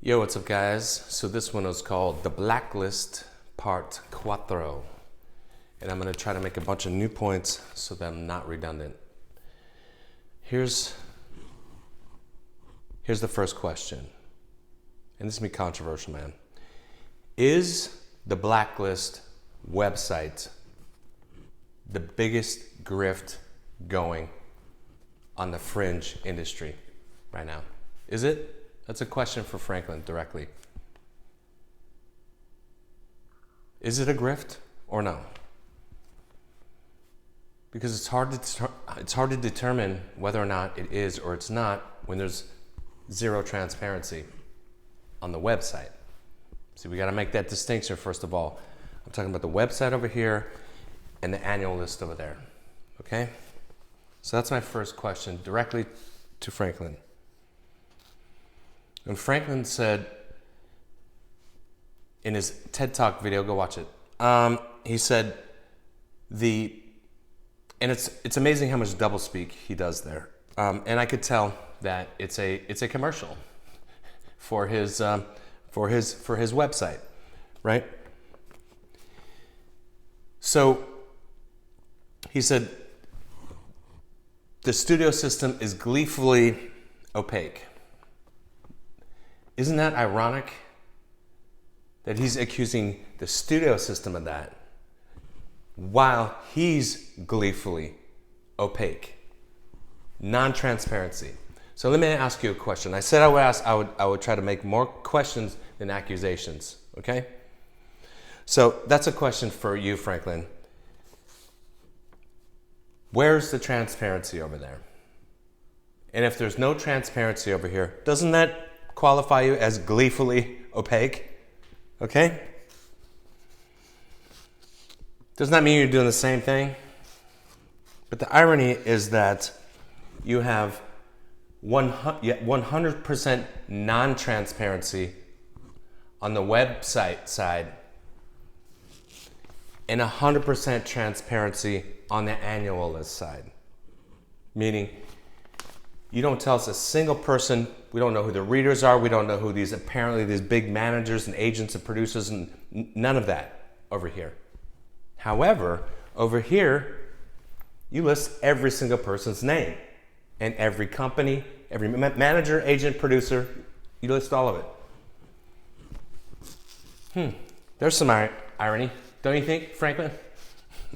Yo, what's up guys? So this one is called The Blacklist Part Cuatro. And I'm gonna try to make a bunch of new points so that I'm not redundant. Here's the first question. And this is gonna be controversial, man. Is the Blacklist website the biggest grift going on the fringe industry right now? Is it? That's a question for Franklin directly. Is it a grift or no? Because it's hard to determine whether or not it is or it's not when there's zero transparency on the website. See, we got to make that distinction first of all. I'm talking about the website over here and the annual list over there. Okay? So that's my first question directly to Franklin. And Franklin said in his TED Talk video, go watch it. He said and it's amazing how much doublespeak he does there. And I could tell that it's a commercial for his website, right? So he said the studio system is gleefully opaque. Isn't that ironic that he's accusing the studio system of that while he's gleefully opaque? Non-transparency. So let me ask you a question. I said I would try to make more questions than accusations, okay? So that's a question for you, Franklin. Where's the transparency over there? And if there's no transparency over here, doesn't that qualify you as gleefully opaque? Okay? Doesn't that mean you're doing the same thing? But the irony is that you have 100% non-transparency on the website side and 100% transparency on the annual list side. Meaning, you don't tell us a single person. We don't know who the readers are. We don't know who these big managers and agents and producers and none of that over here. However, over here, you list every single person's name and every company, every manager, agent, producer, you list all of it. There's some irony, don't you think, Franklin?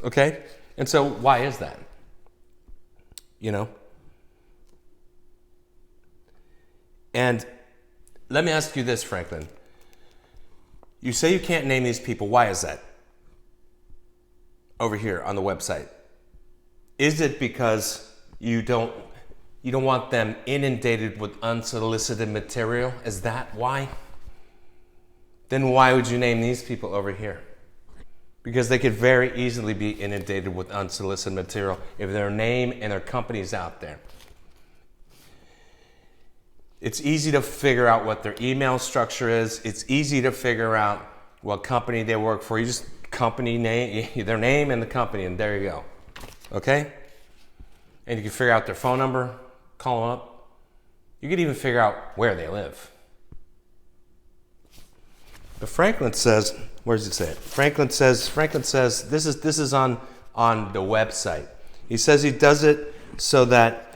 Okay, and so why is that? You know? And let me ask you this, Franklin. You say you can't name these people. Why is that? Over here on the website. Is it because you don't want them inundated with unsolicited material? Is that why? Then why would you name these people over here? Because they could very easily be inundated with unsolicited material if their name and their company's out there. It's easy to figure out what their email structure is. It's easy to figure out what company they work for. You just company name, their name and the company, and there you go. Okay? And you can figure out their phone number, call them up. You could even figure out where they live. But Franklin says, where does it say it? Franklin says this is on the website. He says he does it so that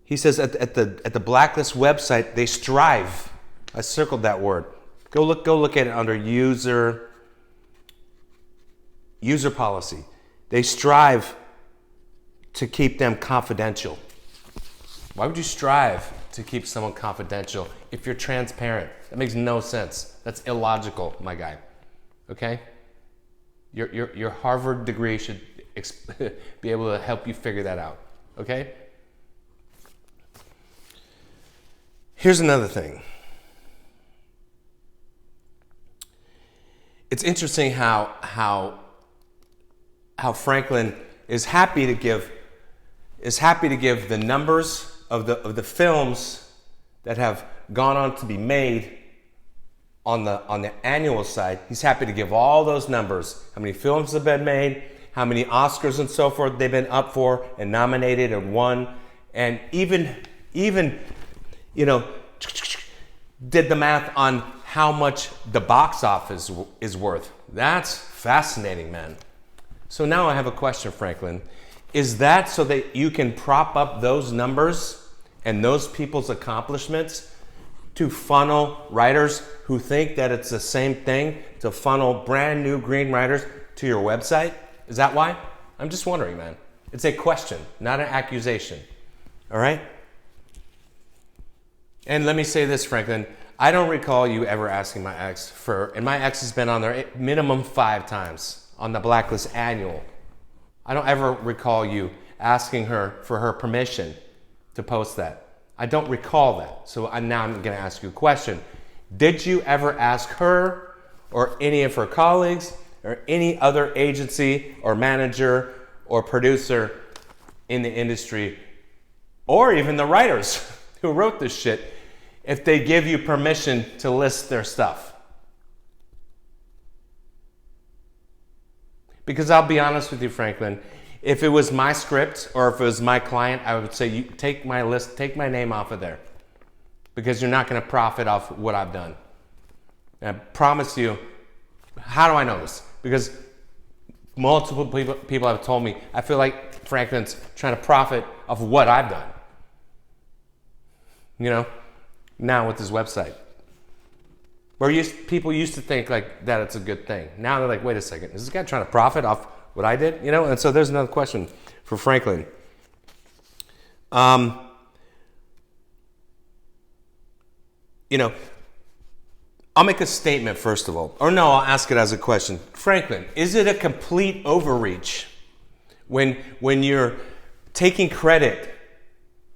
he says at the Blacklist website, they strive. I circled that word. Go look at it under user policy. They strive to keep them confidential. Why would you strive to keep someone confidential if you're transparent? That makes no sense. That's illogical, my guy. Okay? Your Harvard degree should be able to help you figure that out. Okay? Here's another thing. It's interesting how Franklin is happy to give the numbers of the films that have gone on to be made on the annual side. He's happy to give all those numbers. How many films have been made, how many Oscars and so forth they've been up for and nominated and won, and even you know, did the math on how much the box office is worth. That's fascinating, man. So now I have a question, Franklin. Is that so that you can prop up those numbers and those people's accomplishments to funnel writers who think that it's the same thing, to funnel brand new green writers to your website? Is that why? I'm just wondering, man. It's a question, not an accusation. All right? And let me say this, Franklin. I don't recall you ever asking my ex and my ex has been on there minimum 5 times on the Blacklist annual. I don't ever recall you asking her for her permission to post that. I don't recall that. So now I'm going to ask you a question. Did you ever ask her or any of her colleagues or any other agency or manager or producer in the industry, or even the writers who wrote this shit, if they give you permission to list their stuff? Because I'll be honest with you, Franklin, if it was my script or if it was my client, I would say, you take my list, take my name off of there, because you're not going to profit off what I've done. And I promise you. How do I know this? Because multiple people have told me, I feel like Franklin's trying to profit off what I've done. You know, now with his website. Where people used to think like that it's a good thing. Now they're like, wait a second, is this guy trying to profit off what I did? You know, and so there's another question for Franklin. You know, I'll make a statement first of all. Or no, I'll ask it as a question. Franklin, is it a complete overreach when you're taking credit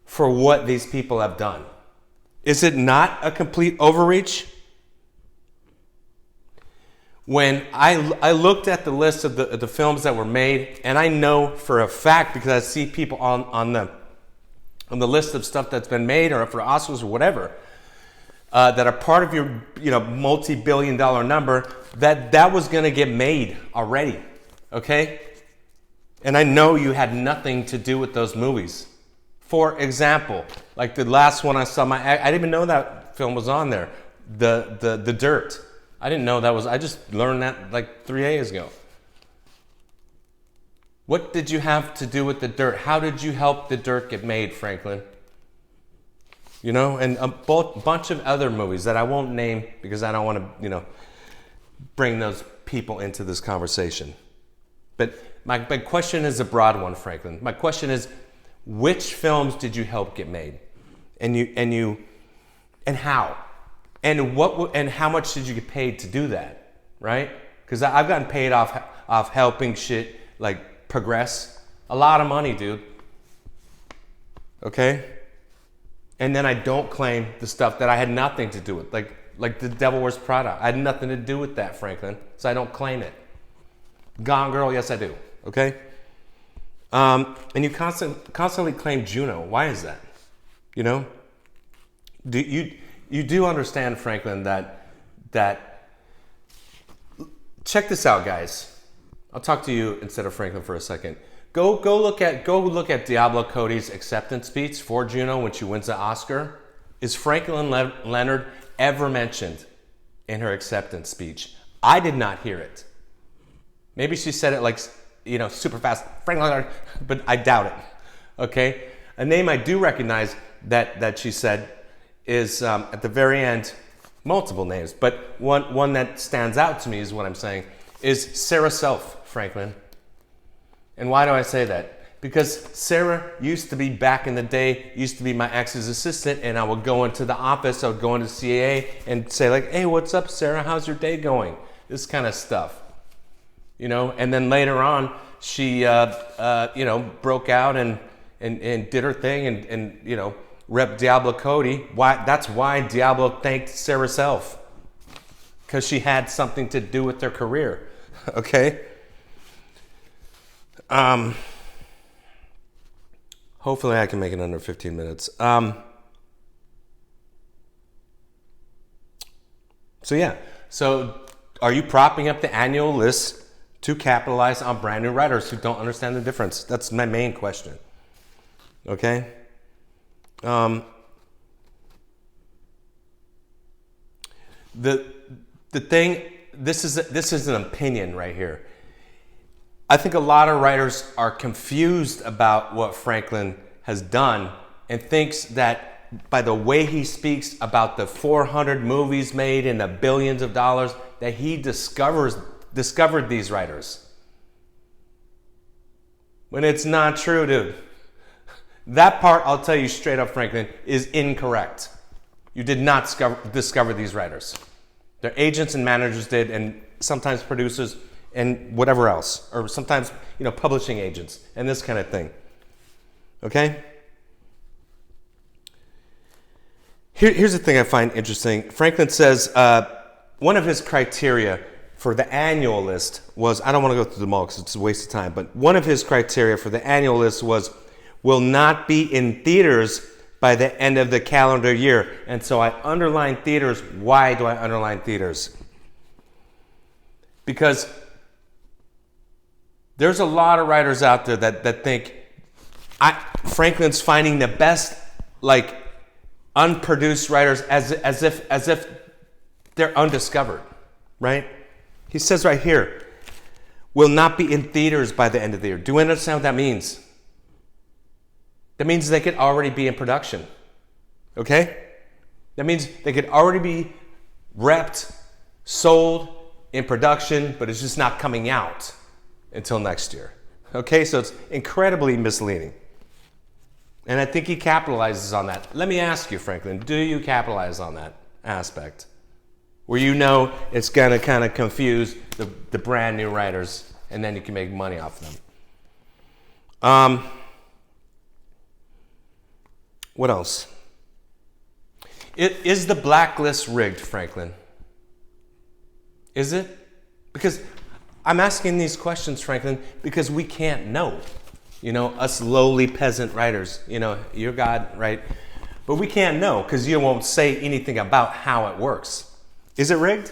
for what these people have done? Is it not a complete overreach? When I looked at the list of the films that were made, and I know for a fact, because I see people on the list of stuff that's been made, or for Oscars or whatever, that are part of your multi-billion-dollar number, that was going to get made already, okay? And I know you had nothing to do with those movies. For example, like the last one I saw, I didn't even know that film was on there, the Dirt. I didn't know that was, I just learned that like 3 days ago. What did you have to do with the Dirt? How did you help the Dirt get made, Franklin? You know, and a bunch of other movies that I won't name because I don't want to, bring those people into this conversation. But my question is a broad one, Franklin. My question is, which films did you help get made? And how? And how much did you get paid to do that, right? Because I've gotten paid off helping shit like progress. A lot of money, dude. Okay? And then I don't claim the stuff that I had nothing to do with, like The Devil Wears Prada. I had nothing to do with that, Franklin, so I don't claim it. Gone Girl, yes I do, okay? And you constantly claim Juno. Why is that? You do understand, Franklin, that check this out, guys. I'll talk to you instead of Franklin for a second. Go look at Diablo Cody's acceptance speech for Juno when she wins the Oscar. Is Franklin Leonard ever mentioned in her acceptance speech? I did not hear it. Maybe she said it like, super fast, Franklin Leonard, but I doubt it. Okay? A name I do recognize that she said is at the very end, multiple names, but one that stands out to me is what I'm saying, is Sarah Self, Franklin. And why do I say that? Because Sarah used to be, back in the day, used to be my ex's assistant, and I would go into the office, I would go into CAA and say like, hey, what's up, Sarah? How's your day going? This kind of stuff. And then later on, she, broke out and did her thing and rep Diablo Cody. That's why Diablo thanked Sarah Self. Because she had something to do with their career. Okay? Hopefully I can make it under 15 minutes. So are you propping up the annual list to capitalize on brand new writers who don't understand the difference? That's my main question. Okay? the thing, this is an opinion right here. I think a lot of writers are confused about what Franklin has done and thinks that by the way he speaks about the 400 movies made and the billions of dollars that he discovered these writers. When it's not true, dude. That part, I'll tell you straight up, Franklin, is incorrect. You did not discover these writers. Their agents and managers did, and sometimes producers and whatever else, or sometimes, publishing agents and this kind of thing. Okay? Here's the thing I find interesting. Franklin says one of his criteria for the annual list was, I don't want to go through them all because it's a waste of time, but one of his criteria for the annual list was, will not be in theaters by the end of the calendar year. And so I underline theaters. Why do I underline theaters? Because there's a lot of writers out there that think Franklin's finding the best, unproduced writers as if they're undiscovered, right? He says right here, will not be in theaters by the end of the year. Do you understand what that means? That means they could already be in production, okay? That means they could already be repped, sold, in production, but it's just not coming out until next year, okay? So it's incredibly misleading. And I think he capitalizes on that. Let me ask you, Franklin, do you capitalize on that aspect? Where it's gonna kind of confuse the brand new writers and then you can make money off them. What else? Is the blacklist rigged, Franklin? Is it? Because I'm asking these questions, Franklin, because we can't know. Us lowly peasant writers, you're God, right? But we can't know because you won't say anything about how it works. Is it rigged?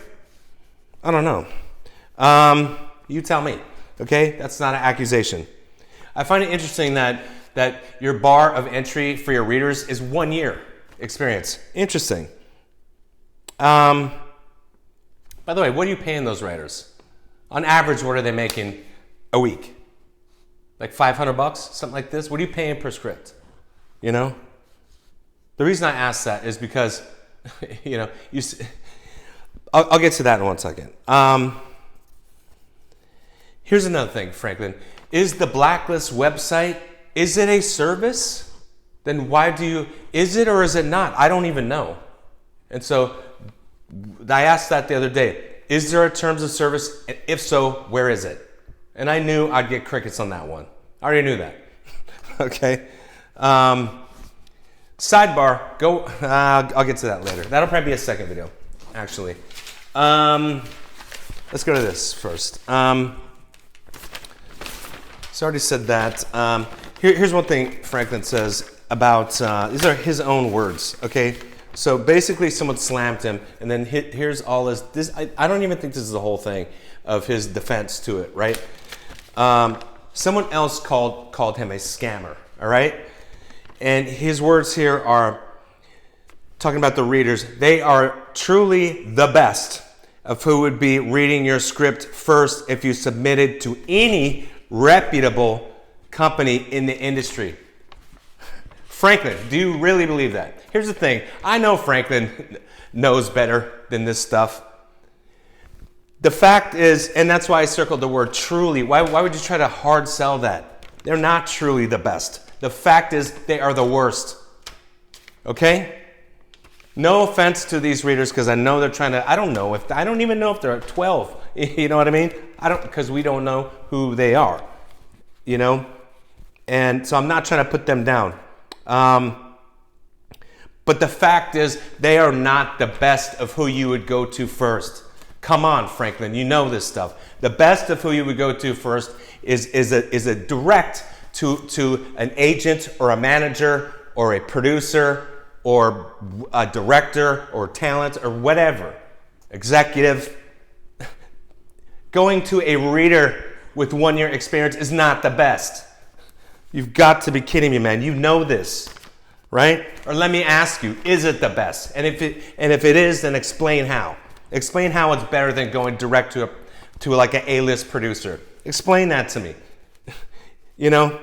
I don't know. You tell me, okay? That's not an accusation. I find it interesting that your bar of entry for your readers is 1 year experience. Interesting. By the way, what are you paying those writers? On average, what are they making a week? Like $500, something like this? What are you paying per script? The reason I ask that is because, I'll get to that in 1 second. Here's another thing, Franklin. Is the Blacklist website, is it a service? Then is it or is it not? I don't even know. And so I asked that the other day. Is there a terms of service? And if so, where is it? And I knew I'd get crickets on that one. I already knew that. Okay. Sidebar. I'll get to that later. That'll probably be a second video, actually. Let's go to this first. So I already said that. Here's one thing Franklin says about, these are his own words, okay? So basically someone slammed him, and then here's all this. I don't even think this is the whole thing of his defense to it, right? Someone else called him a scammer, all right? And his words here are talking about the readers. They are truly the best of who would be reading your script first if you submitted to any reputable company in the industry. Franklin, do you really believe that? Here's the thing. I know Franklin knows better than this stuff. The fact is, and that's why I circled the word truly. Why would you try to hard sell that? They're not truly the best. The fact is, they are the worst. Okay? No offense to these readers, because I know they're trying to, I don't even know if they're at 12. You know what I mean? Because we don't know who they are. And so I'm not trying to put them down. But the fact is, they are not the best of who you would go to first. Come on, Franklin, you know this stuff. The best of who you would go to first is a direct to an agent or a manager or a producer or a director or talent or whatever, executive. Going to a reader with 1 year experience is not the best. You've got to be kidding me, man. You know this, right? Or let me ask you, is it the best? And if it is, then explain how. Explain how it's better than going direct to like an A-list producer. Explain that to me. You know,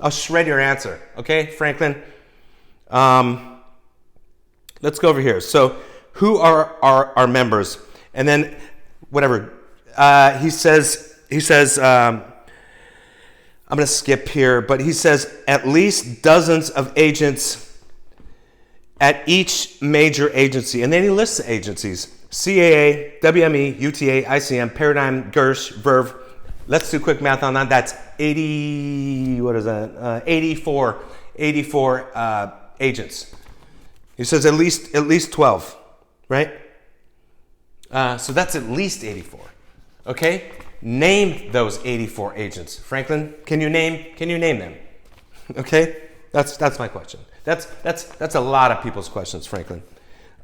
I'll shred your answer. Okay, Franklin? Let's go over here. So who are our members? And then whatever. He says, I'm going to skip here, but he says at least dozens of agents at each major agency. And then he lists the agencies: CAA, WME, UTA, ICM, Paradigm, Gersh, Verve. Let's do quick math on that. That's 84 agents. He says at least 12, right? So that's at least 84. Okay? Name those 84 agents. Franklin, can you name them? Okay? That's my question. That's a lot of people's questions, Franklin.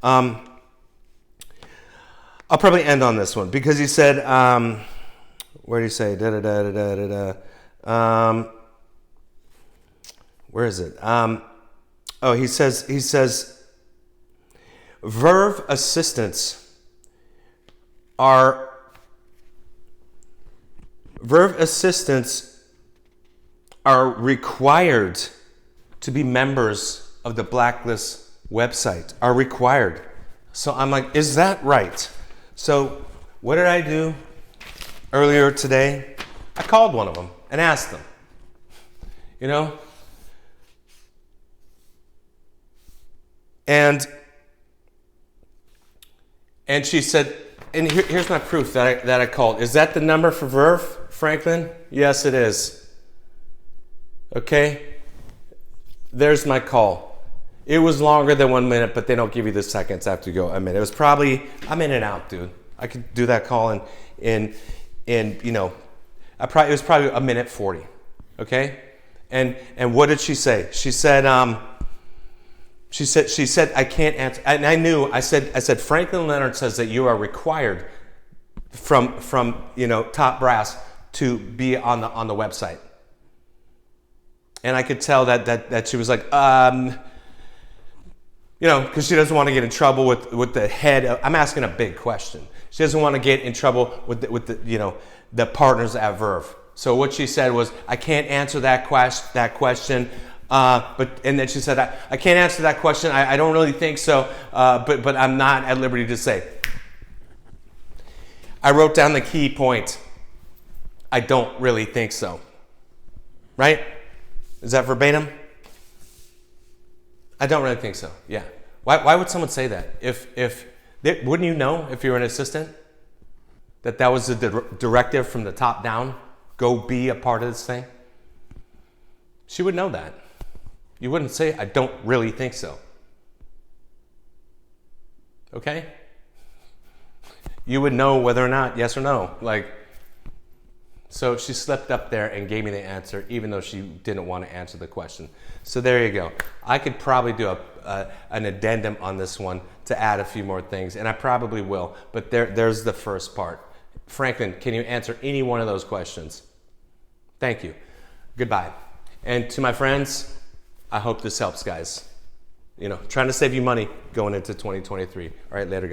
I'll probably end on this one because he said, where did he say? Where is it? He says Verve assistants are required to be members of the Blacklist website, are required. So I'm like, is that right? So what did I do earlier today? I called one of them and asked them, you know? And she said, and here's my proof that I called. Is that the number for Verve, Franklin? Yes, it is. Okay? There's my call. It was longer than 1 minute, but they don't give you the seconds after you go a minute. It was probably, I'm in and out, dude. I could do that call in you know, it was probably a minute 40. Okay? And what did she say? She said, She said, I can't answer. And I knew, I said, Franklin Leonard says that you are required from you know, top brass to be on the website. And I could tell that she was like, you know, because she doesn't want to get in trouble with the head. I'm asking a big question. She doesn't want to get in trouble with the you know, the partners at Verve. So what she said was, I can't answer that question. And then she said, I can't answer that question. I don't really think so, but I'm not at liberty to say. I wrote down the key point. I don't really think so. Right? Is that verbatim? I don't really think so. Yeah. Why would someone say that? Wouldn't you know if you were an assistant that was a directive from the top down? Go be a part of this thing. She would know that. You wouldn't say, I don't really think so. Okay? You would know whether or not, yes or no. So she slipped up there and gave me the answer, even though she didn't want to answer the question. So there you go. I could probably do an addendum on this one to add a few more things, and I probably will. But there's the first part. Franklin, can you answer any one of those questions? Thank you. Goodbye. And to my friends, I hope this helps, guys. You know, trying to save you money going into 2023. All right, later, guys.